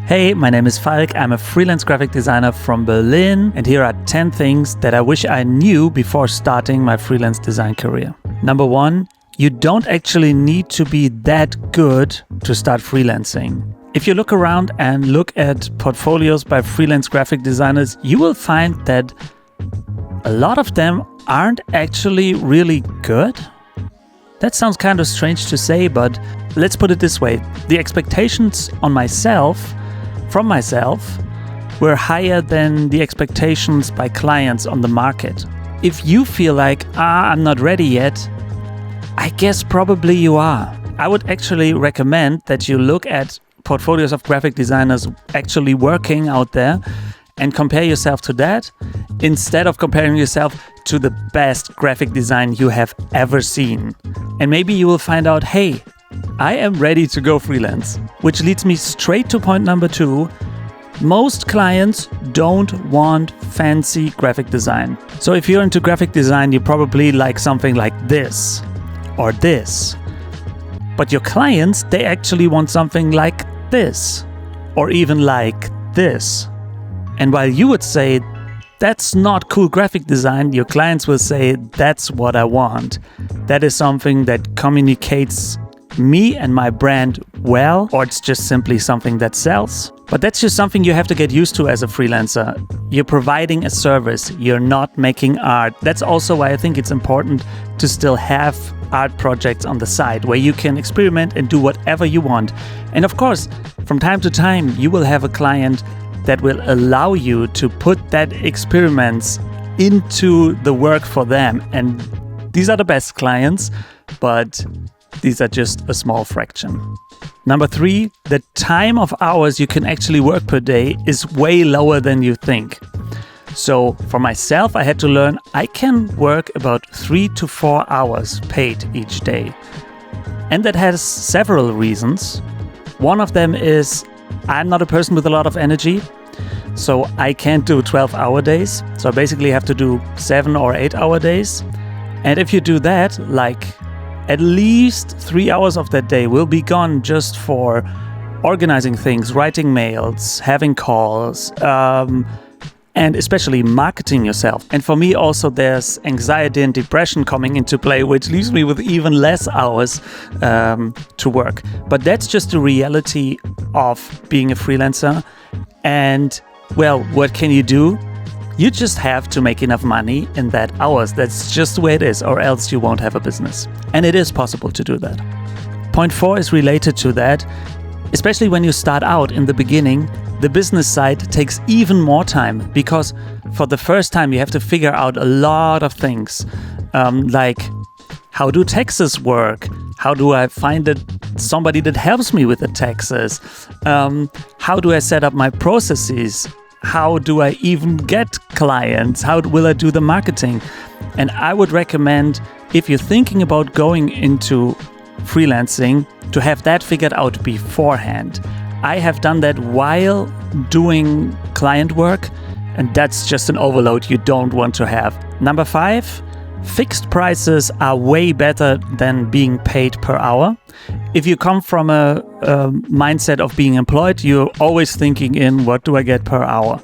Hey, my name is Falk. I'm a freelance graphic designer from Berlin, and here are 10 things that I wish I knew before starting my freelance design career. Number 1, you don't actually need to be that good to start freelancing. If you look around and look at portfolios by freelance graphic designers, you will find that a lot of them aren't actually really good. That sounds kind of strange to say, but let's put it this way. The expectations on from myself were higher than the expectations by clients on the market. If you feel like, I'm not ready yet, I guess probably you are. I would actually recommend that you look at portfolios of graphic designers actually working out there and compare yourself to that instead of comparing yourself to the best graphic design you have ever seen. And maybe you will find out, hey, I am ready to go freelance. Which leads me straight to point number 2. Most clients don't want fancy graphic design. So if you're into graphic design, you probably like something like this or this. But your clients, they actually want something like this or even like this. And while you would say, that's not cool graphic design, your clients will say, that's what I want. That is something that communicates me and my brand well, or it's just simply something that sells. But that's just something you have to get used to as a freelancer. You're providing a service, you're not making art. That's also why I think it's important to still have art projects on the side where you can experiment and do whatever you want. And of course, from time to time, you will have a client that will allow you to put that experiments into the work for them. And these are the best clients, but these are just a small fraction. Number 3, the time of hours you can actually work per day is way lower than you think. So for myself, I had to learn I can work about 3 to 4 hours paid each day. And that has several reasons. One of them is I'm not a person with a lot of energy, so I can't do 12-hour days. So I basically have to do 7 or 8-hour days. And if you do that, like at least 3 hours of that day will be gone just for organizing things, writing mails, having calls, and especially marketing yourself. And for me also there's anxiety and depression coming into play, which leaves me with even less hours to work. But that's just the reality of being a freelancer. And well, what can you do? You just have to make enough money in that hours. That's just the way it is, or else you won't have a business. And it is possible to do that. Point 4 is related to that. Especially when you start out in the beginning, the business side takes even more time because for the first time you have to figure out a lot of things. Like, how do taxes work? How do I find somebody that helps me with the taxes? How do I set up my processes? How do I even get clients? How will I do the marketing? And I would recommend, if you're thinking about going into freelancing, to have that figured out beforehand. I have done that while doing client work, and that's just an overload you don't want to have. Number 5, fixed prices are way better than being paid per hour. If you come from a mindset of being employed, you're always thinking in what do I get per hour?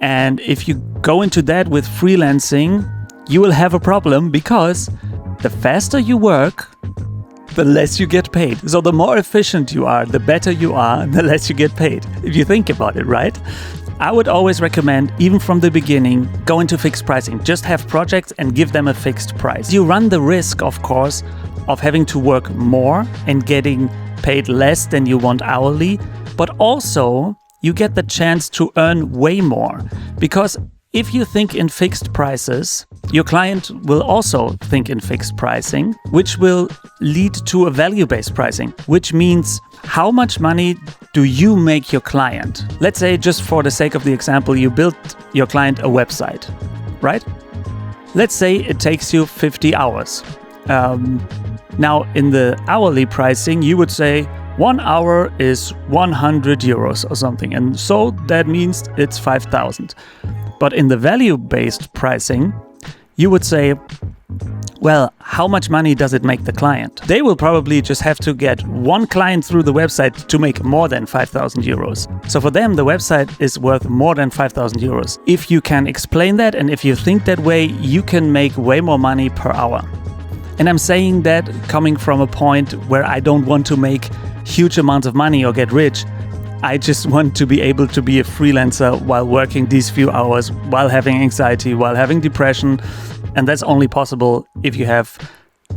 And if you go into that with freelancing, you will have a problem because the faster you work, the less you get paid. So the more efficient you are, the better you are, the less you get paid. If you think about it, right? I would always recommend, even from the beginning, go into fixed pricing. Just have projects and give them a fixed price. You run the risk, of course, of having to work more and getting paid less than you want hourly, but also you get the chance to earn way more. Because if you think in fixed prices, your client will also think in fixed pricing, which will lead to a value-based pricing, which means how much money do you make your client? Let's say, just for the sake of the example, you built your client a website, right? Let's say it takes you 50 hours. Now, in the hourly pricing, you would say 1 hour is 100 euros or something. And so that means it's 5,000. But in the value-based pricing, you would say Well, how much money does it make the client? They will probably just have to get one client through the website to make more than 5,000 euros. So for them, the website is worth more than 5,000 euros. If you can explain that and if you think that way, you can make way more money per hour. And I'm saying that coming from a point where I don't want to make huge amounts of money or get rich. I just want to be able to be a freelancer while working these few hours, while having anxiety, while having depression. And that's only possible if you have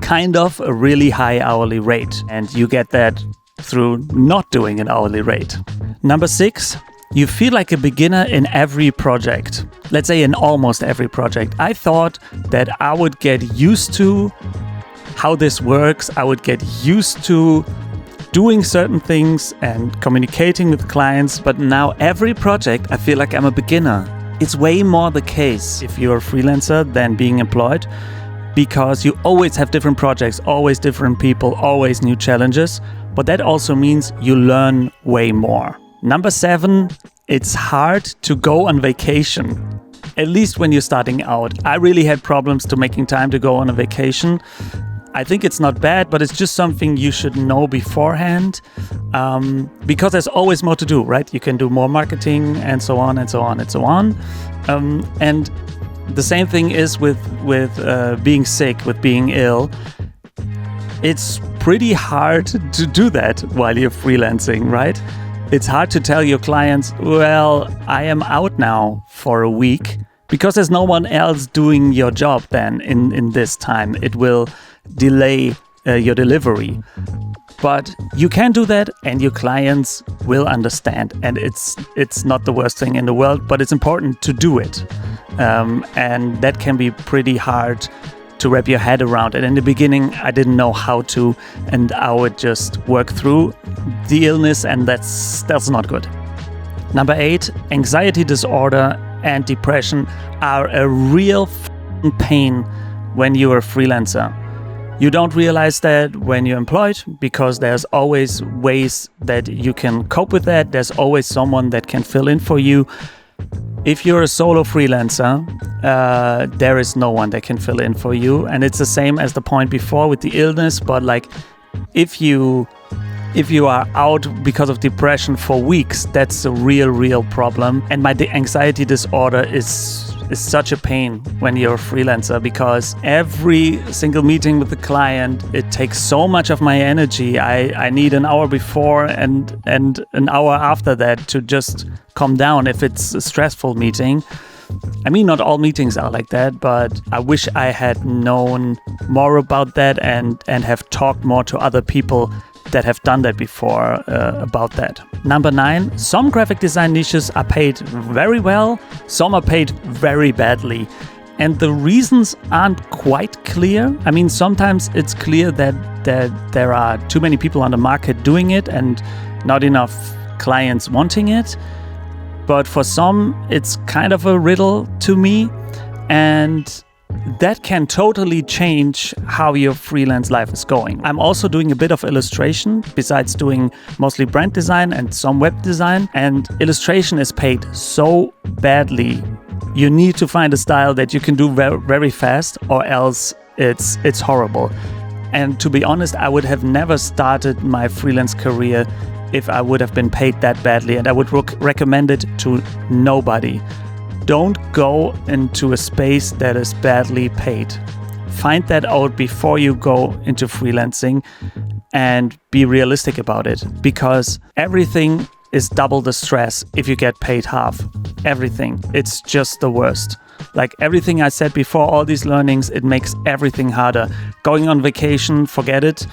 kind of a really high hourly rate. And you get that through not doing an hourly rate. Number 6, you feel like a beginner in every project. Let's say in almost every project. I thought that I would get used to how this works. I would get used to doing certain things and communicating with clients. But now every project, I feel like I'm a beginner. It's way more the case if you're a freelancer than being employed, because you always have different projects, always different people, always new challenges. But that also means you learn way more. Number 7, it's hard to go on vacation. At least when you're starting out. I really had problems to making time to go on a vacation. I think it's not bad, but it's just something you should know beforehand, because there's always more to do, right? You can do more marketing and so on and so on and so on. And the same thing is with being sick, with being ill. It's pretty hard to do that while you're freelancing, right? It's hard to tell your clients, well, I am out now for a week, because there's no one else doing your job then in this time. It will delay your delivery. But you can do that and your clients will understand. And it's not the worst thing in the world, but it's important to do it. And that can be pretty hard to wrap your head around. And in the beginning, I didn't know how to, and I would just work through the illness, and that's not good. Number 8, anxiety disorder and depression are a real pain when you're a freelancer. You don't realize that when you're employed, because there's always ways that you can cope with that. There's always someone that can fill in for you. If you're a solo freelancer, there is no one that can fill in for you. And it's the same as the point before with the illness, but like if you are out because of depression for weeks, that's a real problem. And my anxiety disorder is such a pain when you're a freelancer, because every single meeting with the client, it takes so much of my energy. I need an hour before and an hour after that to just calm down if it's a stressful meeting. I mean, not all meetings are like that, but I wish I had known more about that and have talked more to other people that have done that before about that. Number 9, some graphic design niches are paid very well, some are paid very badly. And the reasons aren't quite clear. I mean, sometimes it's clear that there are too many people on the market doing it and not enough clients wanting it. But for some, it's kind of a riddle to me. And that can totally change how your freelance life is going. I'm also doing a bit of illustration, besides doing mostly brand design and some web design. And illustration is paid so badly. You need to find a style that you can do very, very fast, or else it's horrible. And to be honest, I would have never started my freelance career if I would have been paid that badly. And I would recommend it to nobody. Don't go into a space that is badly paid. Find that out before you go into freelancing and be realistic about it, because everything is double the stress if you get paid half. Everything. It's just the worst. Like everything I said before, all these learnings, it makes everything harder. Going on vacation, forget it.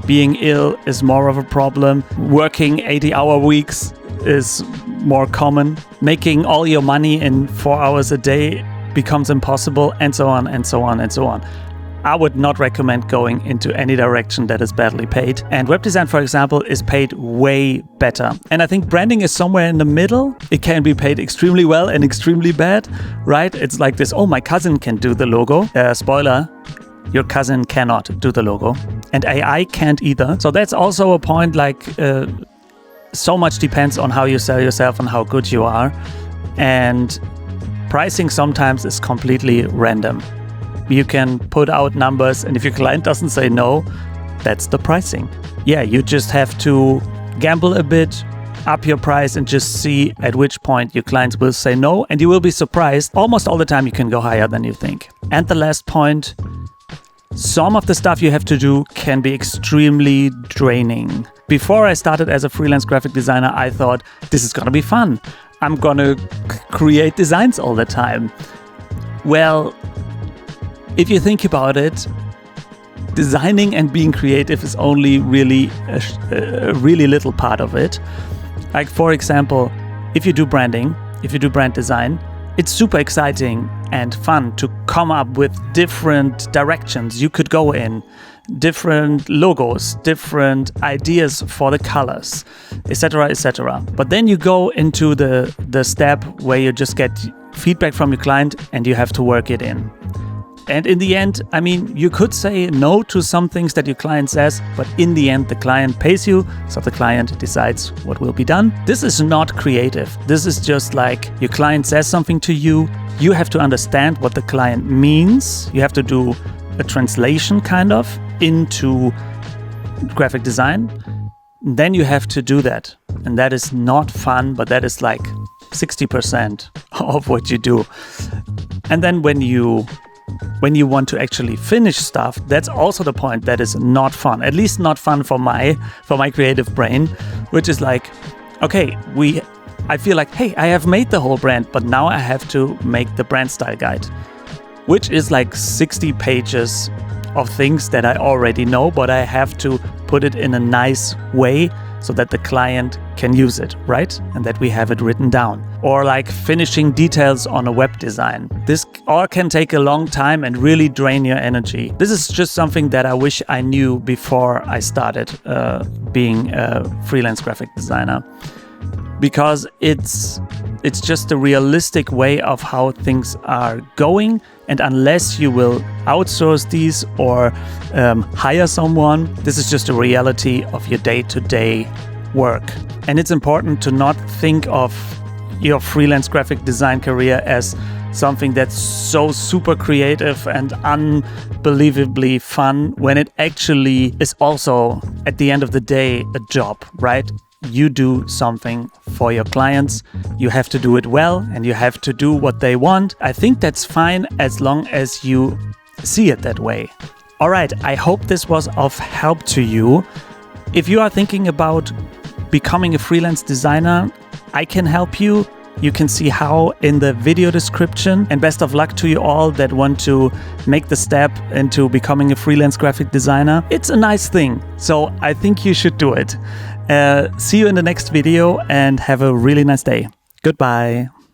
Being ill is more of a problem. Working 80-hour weeks is more common. Making all your money in 4 hours a day becomes impossible, and so on and so on and so on. I would not recommend going into any direction that is badly paid. And web design, for example, is paid way better. And I think branding is somewhere in the middle. It can be paid extremely well and extremely bad, right? It's like this, oh, my cousin can do the logo. Spoiler, your cousin cannot do the logo. And AI can't either. So that's also a point, like so much depends on how you sell yourself and how good you are. And pricing sometimes is completely random. You can put out numbers, and if your client doesn't say no, that's the pricing. Yeah, you just have to gamble a bit, up your price, and just see at which point your clients will say no, and you will be surprised. Almost all the time you can go higher than you think. And the last point, some of the stuff you have to do can be extremely draining. Before I started as a freelance graphic designer, I thought this is gonna be fun. I'm gonna create designs all the time. Well, if you think about it, designing and being creative is only really a really little part of it. Like, for example, if you do branding, if you do brand design, it's super exciting and fun to come up with different directions you could go in, different logos, different ideas for the colors, etc., etc. But then you go into the step where you just get feedback from your client and you have to work it in. And in the end, I mean, you could say no to some things that your client says, but in the end, the client pays you, so the client decides what will be done. This is not creative. This is just like your client says something to you. You have to understand what the client means. You have to do a translation kind of into graphic design. Then you have to do that. And that is not fun, but that is like 60% of what you do. And then when you want to actually finish stuff, that's also the point that is not fun. At least not fun for my creative brain, which is like, okay, I feel like, hey, I have made the whole brand, but now I have to make the brand style guide, which is like 60 pages of things that I already know, but I have to put it in a nice way so that the client can use it, right? And that we have it written down. Or like finishing details on a web design. This all can take a long time and really drain your energy. This is just something that I wish I knew before I started being a freelance graphic designer. Because it's just a realistic way of how things are going. And unless you will outsource these or hire someone, this is just a reality of your day-to-day work. And it's important to not think of your freelance graphic design career as something that's so super creative and unbelievably fun, when it actually is also, at the end of the day, a job, right? You do something for your clients, you have to do it well, and you have to do what they want. I think that's fine as long as you see it that way. All right, I hope this was of help to you. If you are thinking about becoming a freelance designer, I can help you. You can see how in the video description. And best of luck to you all that want to make the step into becoming a freelance graphic designer. It's a nice thing, so I think you should do it. See you in the next video and have a really nice day. Goodbye.